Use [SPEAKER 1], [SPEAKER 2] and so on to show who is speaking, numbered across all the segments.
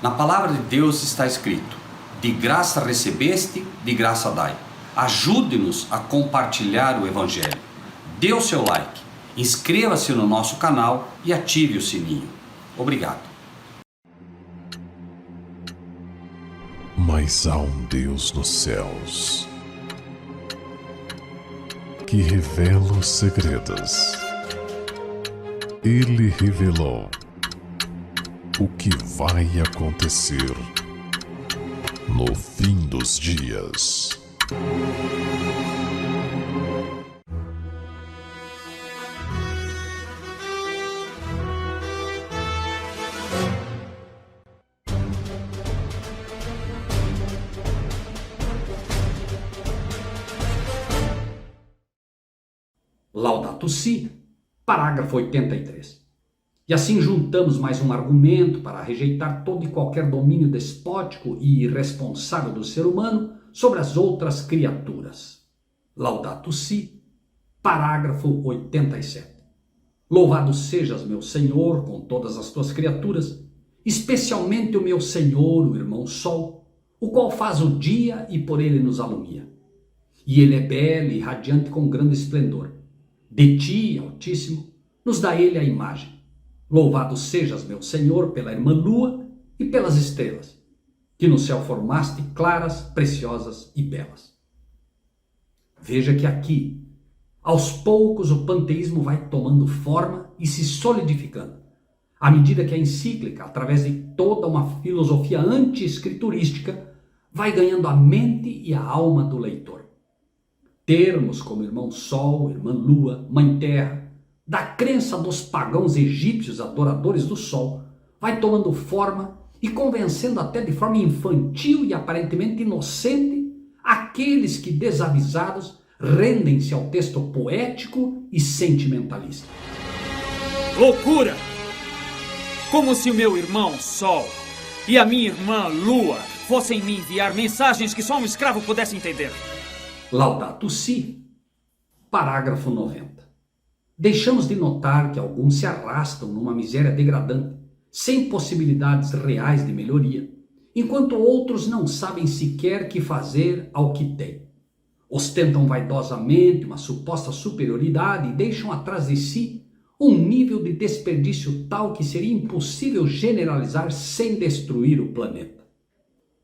[SPEAKER 1] Na palavra de Deus está escrito: de graça recebeste, de graça dai. Ajude-nos a compartilhar o Evangelho. Dê o seu like, inscreva-se no nosso canal e ative o sininho. Obrigado.
[SPEAKER 2] Mas há um Deus nos céus que revela os segredos. Ele revelou o que vai acontecer no fim dos dias.
[SPEAKER 3] Laudato Si, parágrafo 83. E assim juntamos mais um argumento para rejeitar todo e qualquer domínio despótico e irresponsável do ser humano sobre as outras criaturas. Laudato Si, parágrafo 87. Louvado sejas, meu Senhor, com todas as tuas criaturas, especialmente o meu Senhor, o irmão Sol, o qual faz o dia e por ele nos alumia. E ele é belo e radiante com grande esplendor. De ti, Altíssimo, nos dá ele a imagem. Louvado sejas, meu Senhor, pela irmã Lua e pelas estrelas, que no céu formaste claras, preciosas e belas. Veja que aqui, aos poucos, o panteísmo vai tomando forma e se solidificando, à medida que a encíclica, através de toda uma filosofia anti-escriturística, vai ganhando a mente e a alma do leitor. Termos como irmão Sol, irmã Lua, mãe Terra, da crença dos pagãos egípcios adoradores do Sol, vai tomando forma e convencendo até de forma infantil e aparentemente inocente aqueles que, desavisados, rendem-se ao texto poético e sentimentalista.
[SPEAKER 4] Loucura! Como se o meu irmão Sol e a minha irmã Lua fossem me enviar mensagens que só um escravo pudesse entender.
[SPEAKER 3] Laudato Si, parágrafo 90. Deixamos de notar que alguns se arrastam numa miséria degradante, sem possibilidades reais de melhoria, enquanto outros não sabem sequer que fazer ao que têm. Ostentam vaidosamente uma suposta superioridade e deixam atrás de si um nível de desperdício tal que seria impossível generalizar sem destruir o planeta.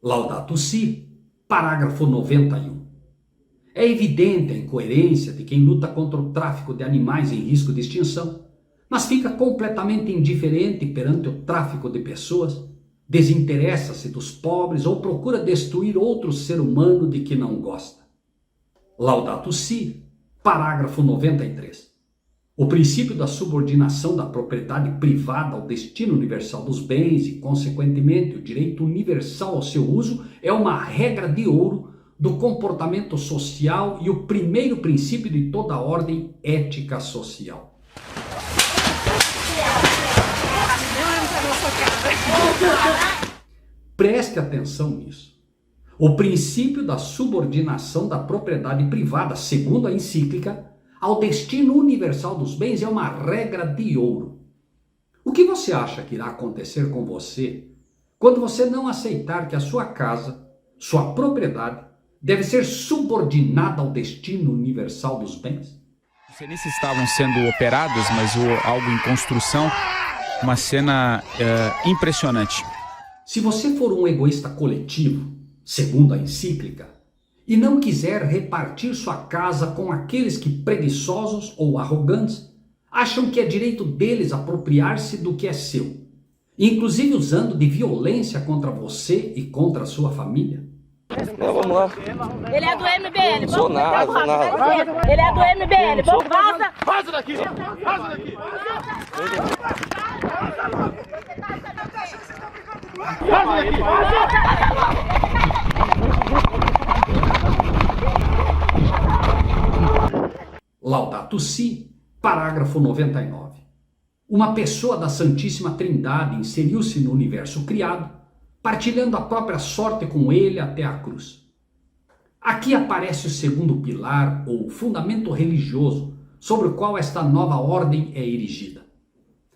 [SPEAKER 3] Laudato Si, parágrafo 91. É evidente a incoerência de quem luta contra o tráfico de animais em risco de extinção, mas fica completamente indiferente perante o tráfico de pessoas, desinteressa-se dos pobres ou procura destruir outro ser humano de que não gosta. Laudato Si, parágrafo 93. O princípio da subordinação da propriedade privada ao destino universal dos bens e, consequentemente, o direito universal ao seu uso é uma regra de ouro do comportamento social e o primeiro princípio de toda a ordem ética social. Preste atenção nisso. O princípio da subordinação da propriedade privada, segundo a encíclica, ao destino universal dos bens é uma regra de ouro. O que você acha que irá acontecer com você quando você não aceitar que a sua casa, sua propriedade, deve ser subordinada ao destino universal dos bens?
[SPEAKER 5] Os cenistas estavam sendo operados, mas algo em construção, uma cena impressionante.
[SPEAKER 3] Se você for um egoísta coletivo, segundo a encíclica, e não quiser repartir sua casa com aqueles que, preguiçosos ou arrogantes, acham que é direito deles apropriar-se do que é seu, inclusive usando de violência contra você e contra a sua família.
[SPEAKER 6] Não, vamos lá.
[SPEAKER 7] Ele é do MBL.
[SPEAKER 6] Não sou nada, sou nada.
[SPEAKER 7] Ele é do MBL. Vamos, vaza.
[SPEAKER 6] Vaza daqui! Vaza daqui! Vaza daqui!
[SPEAKER 3] Laudato Si, parágrafo 99. Uma pessoa da Santíssima Trindade inseriu-se no universo criado, partilhando a própria sorte com ele até a cruz. Aqui aparece o segundo pilar, ou fundamento religioso, sobre o qual esta nova ordem é erigida.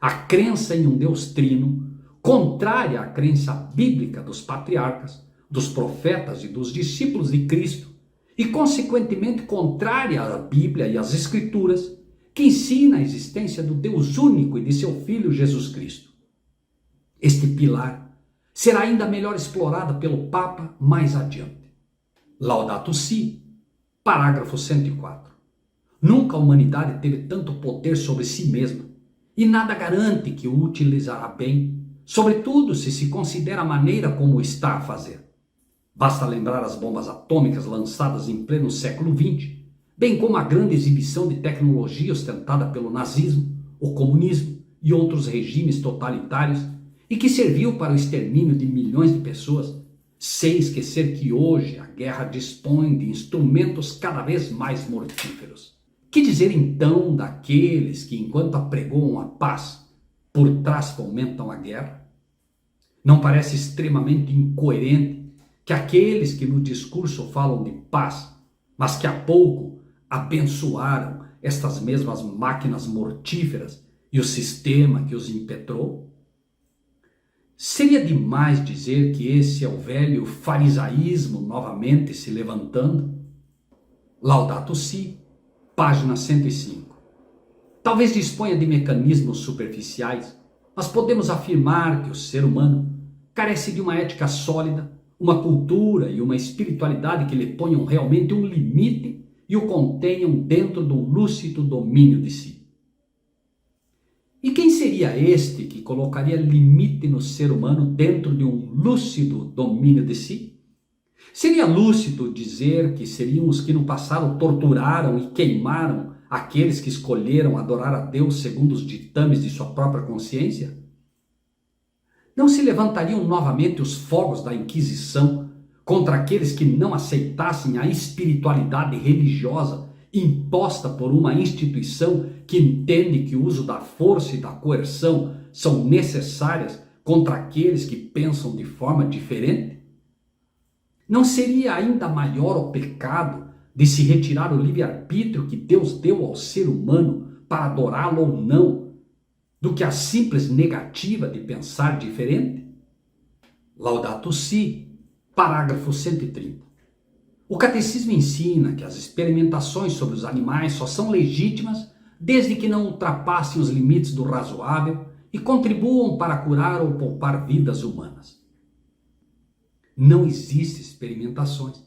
[SPEAKER 3] A crença em um Deus trino, contrária à crença bíblica dos patriarcas, dos profetas e dos discípulos de Cristo, e consequentemente contrária à Bíblia e às Escrituras, que ensina a existência do Deus único e de seu Filho Jesus Cristo. Este pilar será ainda melhor explorado pelo Papa mais adiante. Laudato Si, parágrafo 104. Nunca a humanidade teve tanto poder sobre si mesma, e nada garante que o utilizará bem, sobretudo se considera a maneira como o está a fazer. Basta lembrar as bombas atômicas lançadas em pleno século XX, bem como a grande exibição de tecnologia ostentada pelo nazismo, o comunismo e outros regimes totalitários, e que serviu para o extermínio de milhões de pessoas, sem esquecer que hoje a guerra dispõe de instrumentos cada vez mais mortíferos. Que dizer então daqueles que, enquanto apregoam a paz, por trás fomentam a guerra? Não parece extremamente incoerente que aqueles que no discurso falam de paz, mas que há pouco abençoaram estas mesmas máquinas mortíferas e o sistema que os impetrou? Seria demais dizer que esse é o velho farisaísmo novamente se levantando? Laudato Si, página 105. Talvez disponha de mecanismos superficiais, mas podemos afirmar que o ser humano carece de uma ética sólida, uma cultura e uma espiritualidade que lhe ponham realmente um limite e o contenham dentro de um lúcido domínio de si. E quem seria este que colocaria limite no ser humano dentro de um lúcido domínio de si? Seria lúcido dizer que seriam os que no passado torturaram e queimaram aqueles que escolheram adorar a Deus segundo os ditames de sua própria consciência? Não se levantariam novamente os fogos da Inquisição contra aqueles que não aceitassem a espiritualidade religiosa imposta por uma instituição que entende que o uso da força e da coerção são necessárias contra aqueles que pensam de forma diferente? Não seria ainda maior o pecado de se retirar o livre-arbítrio que Deus deu ao ser humano para adorá-lo ou não, do que a simples negativa de pensar diferente? Laudato Si, parágrafo 130. O catecismo ensina que as experimentações sobre os animais só são legítimas desde que não ultrapassem os limites do razoável e contribuam para curar ou poupar vidas humanas. Não existem experimentações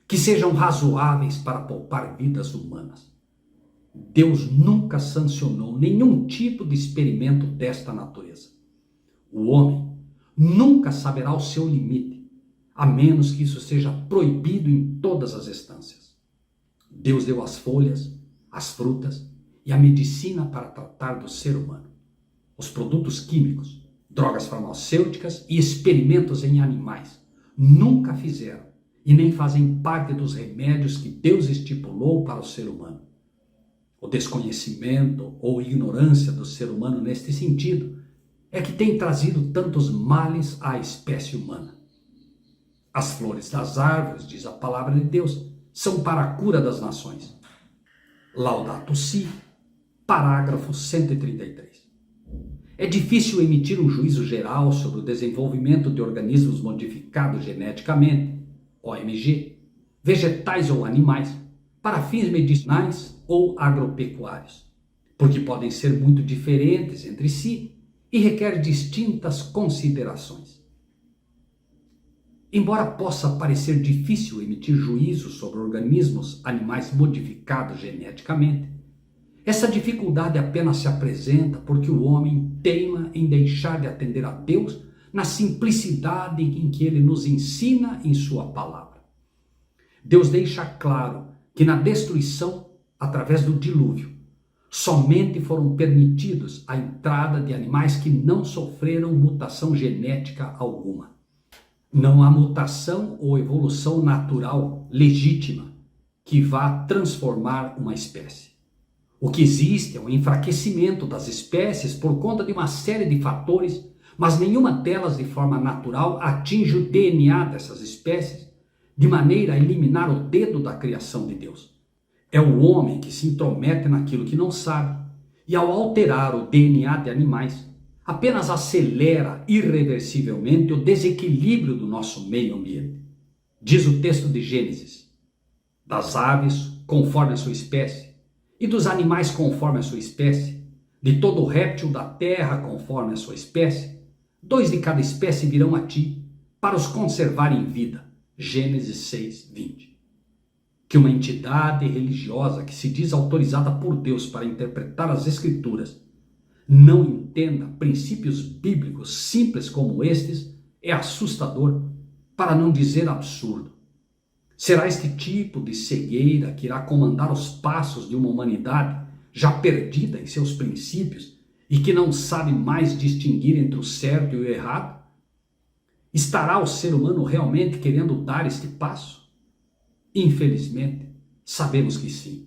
[SPEAKER 3] que sejam razoáveis para poupar vidas humanas. Deus nunca sancionou nenhum tipo de experimento desta natureza. O homem nunca saberá o seu limite, a menos que isso seja proibido em todas as instâncias. Deus deu as folhas, as frutas e a medicina para tratar do ser humano. Os produtos químicos, drogas farmacêuticas e experimentos em animais nunca fizeram e nem fazem parte dos remédios que Deus estipulou para o ser humano. O desconhecimento ou ignorância do ser humano neste sentido é que tem trazido tantos males à espécie humana. As flores das árvores, diz a palavra de Deus, são para a cura das nações. Laudato Si, parágrafo 133. É difícil emitir um juízo geral sobre o desenvolvimento de organismos modificados geneticamente, OMG, vegetais ou animais, para fins medicinais ou agropecuários, porque podem ser muito diferentes entre si e requer distintas considerações. Embora possa parecer difícil emitir juízo sobre organismos animais modificados geneticamente, essa dificuldade apenas se apresenta porque o homem teima em deixar de atender a Deus na simplicidade em que ele nos ensina em sua palavra. Deus deixa claro que na destruição, através do dilúvio, somente foram permitidos a entrada de animais que não sofreram mutação genética alguma. Não há mutação ou evolução natural legítima que vá transformar uma espécie. O que existe é o enfraquecimento das espécies por conta de uma série de fatores, mas nenhuma delas de forma natural atinge o DNA dessas espécies, de maneira a eliminar o dedo da criação de Deus. É o homem que se intromete naquilo que não sabe, e ao alterar o DNA de animais, apenas acelera irreversivelmente o desequilíbrio do nosso meio ambiente. Diz o texto de Gênesis: das aves conforme a sua espécie, e dos animais conforme a sua espécie, de todo réptil da terra conforme a sua espécie, 2 de cada espécie virão a ti, para os conservar em vida. Gênesis 6:20. Que uma entidade religiosa que se diz autorizada por Deus para interpretar as Escrituras não entenda princípios bíblicos simples como estes é assustador, para não dizer absurdo. Será este tipo de cegueira que irá comandar os passos de uma humanidade já perdida em seus princípios e que não sabe mais distinguir entre o certo e o errado? Estará o ser humano realmente querendo dar este passo? Infelizmente, sabemos que sim,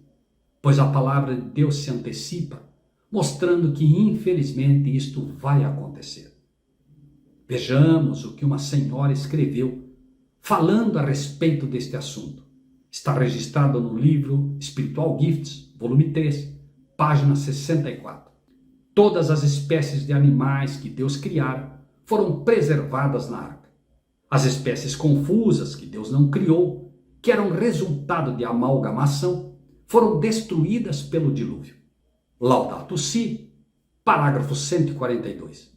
[SPEAKER 3] pois a palavra de Deus se antecipa, mostrando que infelizmente isto vai acontecer. Vejamos o que uma senhora escreveu falando a respeito deste assunto. Está registrado no livro Spiritual Gifts, volume 3, página 64. Todas as espécies de animais que Deus criara foram preservadas na arca. As espécies confusas que Deus não criou, que eram resultado de amalgamação, foram destruídas pelo dilúvio. Laudato Si, parágrafo 142.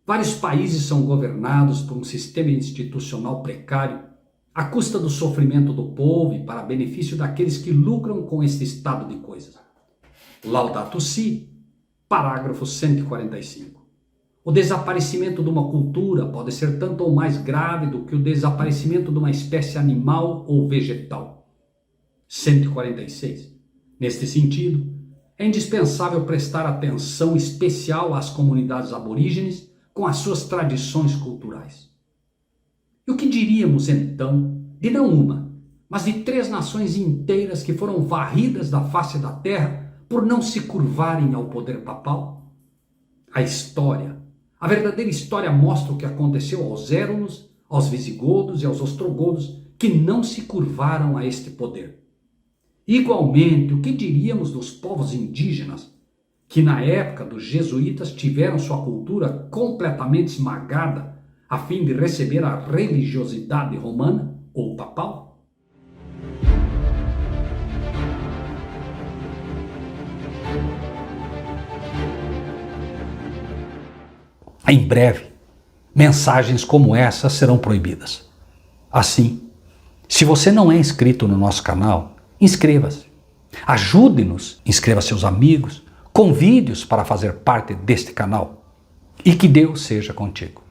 [SPEAKER 3] Vários países são governados por um sistema institucional precário, à custa do sofrimento do povo e para benefício daqueles que lucram com este estado de coisas. Laudato Si, parágrafo 145. O desaparecimento de uma cultura pode ser tanto ou mais grave do que o desaparecimento de uma espécie animal ou vegetal. 146. Neste sentido, é indispensável prestar atenção especial às comunidades aborígenes com as suas tradições culturais. E o que diríamos então de não uma, mas de 3 nações inteiras que foram varridas da face da terra por não se curvarem ao poder papal? A verdadeira história mostra o que aconteceu aos Érulos, aos Visigodos e aos Ostrogodos, que não se curvaram a este poder. Igualmente, o que diríamos dos povos indígenas, que na época dos jesuítas tiveram sua cultura completamente esmagada a fim de receber a religiosidade romana ou papal? Em breve, mensagens como essa serão proibidas. Assim, se você não é inscrito no nosso canal, inscreva-se. Ajude-nos, inscreva seus amigos, convide-os para fazer parte deste canal. E que Deus seja contigo.